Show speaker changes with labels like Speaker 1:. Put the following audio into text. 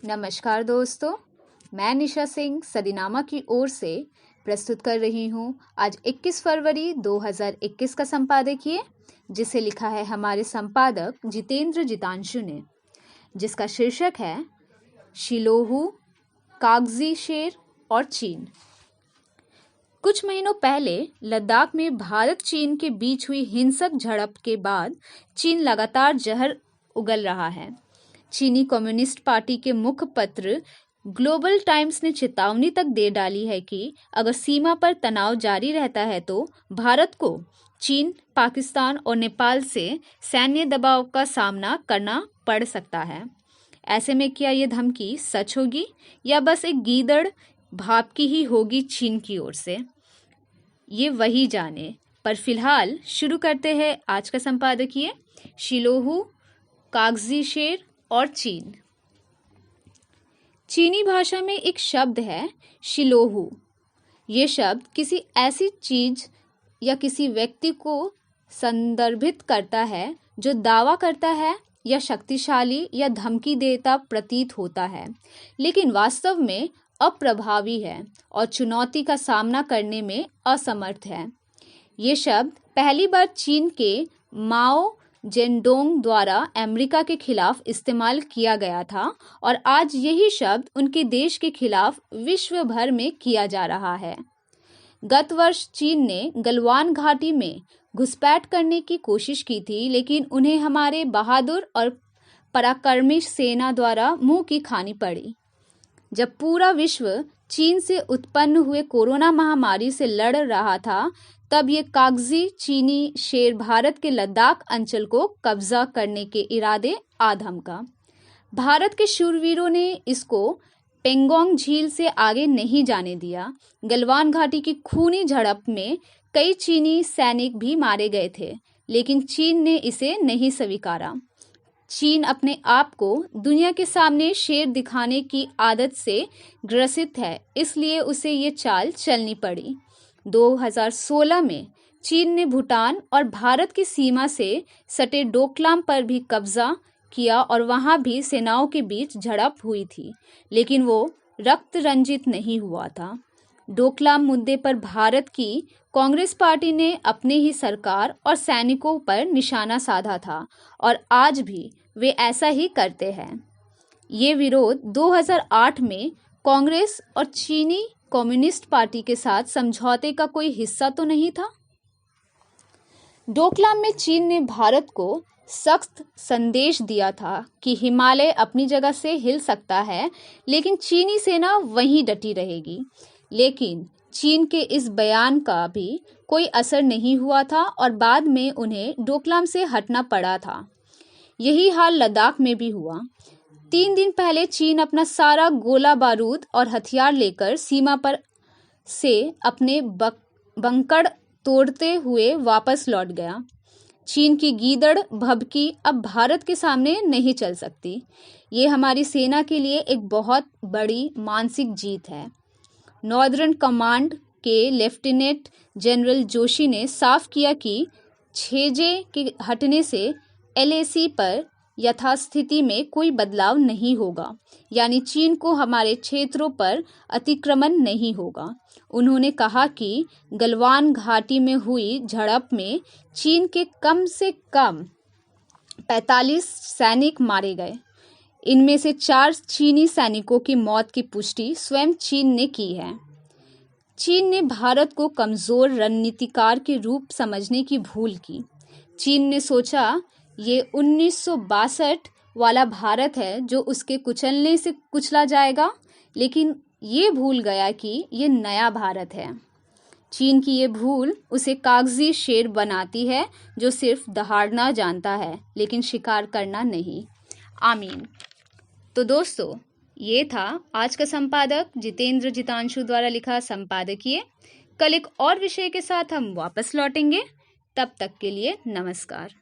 Speaker 1: नमस्कार दोस्तों, मैं निशा सिंह सदीनामा की ओर से प्रस्तुत कर रही हूँ आज 21 फरवरी 2021 का संपादकीय, जिसे लिखा है हमारे संपादक जितेंद्र जितांशु ने, जिसका शीर्षक है शिलोहू, कागजी शेर और चीन। कुछ महीनों पहले लद्दाख में भारत चीन के बीच हुई हिंसक झड़प के बाद चीन लगातार जहर उगल रहा है। चीनी कम्युनिस्ट पार्टी के मुखपत्र ग्लोबल टाइम्स ने चेतावनी तक दे डाली है कि अगर सीमा पर तनाव जारी रहता है तो भारत को चीन, पाकिस्तान और नेपाल से सैन्य दबाव का सामना करना पड़ सकता है। ऐसे में क्या ये धमकी सच होगी या बस एक गीदड़ भाप की ही होगी चीन की ओर से? ये वही जाने। पर फिलहाल शुरू करते हैं आज का संपादकीय शिलोहू, कागजी शेर और चीन। चीनी भाषा में एक शब्द है शिलोहू। ये शब्द किसी ऐसी चीज या किसी व्यक्ति को संदर्भित करता है जो दावा करता है या शक्तिशाली या धमकी देता प्रतीत होता है, लेकिन वास्तव में अप्रभावी है और चुनौती का सामना करने में असमर्थ है। ये शब्द पहली बार चीन के माओ जेडोंग द्वारा अमेरिका के खिलाफ इस्तेमाल किया गया था और आज यही शब्द उनके देश के खिलाफ विश्व भर में किया जा रहा है। गत वर्ष चीन ने गलवान घाटी में घुसपैठ करने की कोशिश की थी, लेकिन उन्हें हमारे बहादुर और पराक्रमी सेना द्वारा मुंह की खानी पड़ी। जब पूरा विश्व चीन से उत्पन्न हुए कोरोना महामारी से लड़ रहा था, तब ये कागजी चीनी शेर भारत के लद्दाख अंचल को कब्जा करने के इरादे आधमका। भारत के शूरवीरों ने इसको पेंगोंग झील से आगे नहीं जाने दिया। गलवान घाटी की खूनी झड़प में कई चीनी सैनिक भी मारे गए थे, लेकिन चीन ने इसे नहीं स्वीकारा। चीन अपने आप को दुनिया के सामने शेर दिखाने की आदत से ग्रसित है, इसलिए उसे ये चाल चलनी पड़ी। 2016 में चीन ने भूटान और भारत की सीमा से सटे डोकलाम पर भी कब्जा किया और वहां भी सेनाओं के बीच झड़प हुई थी, लेकिन वो रक्त रंजित नहीं हुआ था। डोकलाम मुद्दे पर भारत की कांग्रेस पार्टी ने अपने ही सरकार और सैनिकों पर निशाना साधा था और आज भी वे ऐसा ही करते हैं। ये विरोध 2008 में कांग्रेस और चीनी कम्युनिस्ट पार्टी के साथ समझौते का कोई हिस्सा तो नहीं था। डोकलाम में चीन ने भारत को सख्त संदेश दिया था कि हिमालय अपनी जगह से हिल सकता है, लेकिन चीनी सेना वहीं डटी रहेगी। लेकिन चीन के इस बयान का भी कोई असर नहीं हुआ था और बाद में उन्हें डोकलाम से हटना पड़ा था। यही हाल लद्दाख में भी हुआ। 3 दिन पहले चीन अपना सारा गोला बारूद और हथियार लेकर सीमा पर से अपने बंकर तोड़ते हुए वापस लौट गया। चीन की गीदड़ भभकी अब भारत के सामने नहीं चल सकती। ये हमारी सेना के लिए एक बहुत बड़ी मानसिक जीत है। नॉर्दर्न कमांड के लेफ्टिनेंट जनरल जोशी ने साफ किया कि छेजे के हटने से LAC पर यथास्थिति में कोई बदलाव नहीं होगा, यानी चीन को हमारे क्षेत्रों पर अतिक्रमण नहीं होगा। उन्होंने कहा कि गलवान घाटी में हुई झड़प में चीन के कम से कम 45 सैनिक मारे गए। इनमें से 4 चीनी सैनिकों की मौत की पुष्टि स्वयं चीन ने की है। चीन ने भारत को कमजोर रणनीतिकार के रूप समझने की भूल की। चीन ने सोचा ये 1962 वाला भारत है जो उसके कुचलने से कुचला जाएगा, लेकिन ये भूल गया कि ये नया भारत है। चीन की ये भूल उसे कागजी शेर बनाती है जो सिर्फ दहाड़ना जानता है, लेकिन शिकार करना नहीं। आमीन। तो दोस्तों, ये था आज का संपादक जितेंद्र जितांशु द्वारा लिखा संपादकीय। कल एक और विषय के साथ हम वापस लौटेंगे। तब तक के लिए नमस्कार।